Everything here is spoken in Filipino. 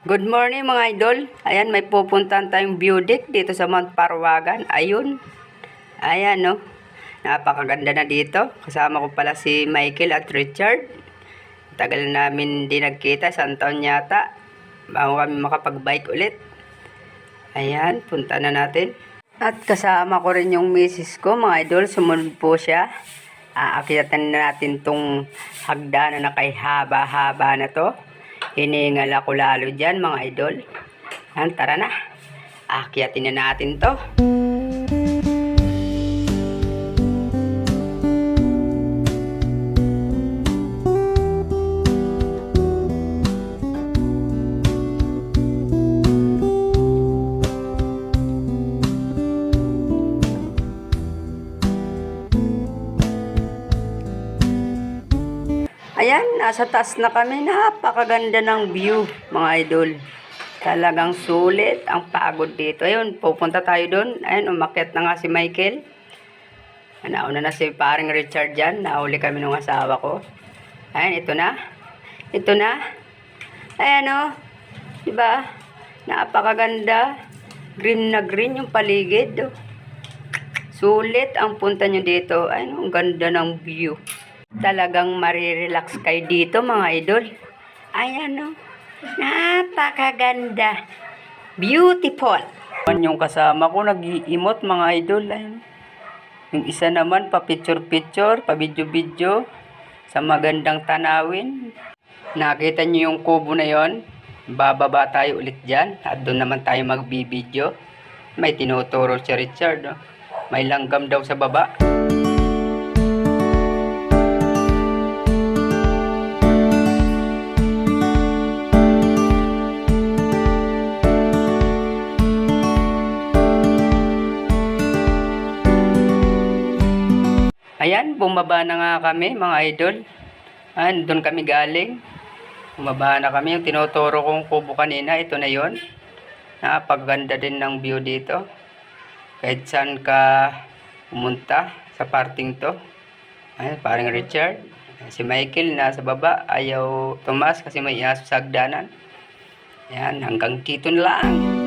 Good morning mga idol. Ayan, may pupuntahan tayong view deck dito sa Mount Parawagan. Ayun. Ayan, no. Napakaganda na dito. Kasama ko pala si Michael at Richard. Tagal namin di nagkita. Isang taon yata. Bago kami makapag-bike ulit. Ayan, punta na natin. At kasama ko rin yung misis ko, mga idol. Sumunod po siya. Aakyatan na natin tong hagdanan na kay haba-haba na to. Hiningal ako lalo dyan, mga idol. Tara na. Akyatin na natin to. Ayan, nasa taas na kami. Napakaganda ng view, mga idol. Talagang sulit ang pagod dito. Ayun, pupunta tayo doon. Ayun, umakyat na nga si Michael. Nauna na si paring Richard dyan. Nauli kami ng asawa ko. Ayun, ito na. Ito na. Ayan o. Diba? Napakaganda. Green na green yung paligid. Sulit ang punta nyo dito. Ayun, ang ganda ng view. Talagang marirelax kayo dito, mga idol. Ayan, no. Napakaganda. Beautiful. Yung kasama ko nag-iimot, mga idol. Ayan. Yung isa naman, pa-picture-picture, pa-video-video sa magandang tanawin. Nakita nyo yung kubo na yon? Bababa tayo ulit dyan. At doon naman tayo magbibideo. May tinuturo si Richard. No? May langgam daw sa baba. Ayan, bumaba na nga kami, mga idol. Ayan, doon kami galing. Bumaba na kami. Yung tinuturo kong kubo kanina, ito na yon. Napaganda din ng view dito. Kahit saan ka pumunta sa parting to. Ayan, parang Richard. Si Michael nasa baba. Ayaw tumas kasi may aso sa hagdanan. Ayan, hanggang dito na lang.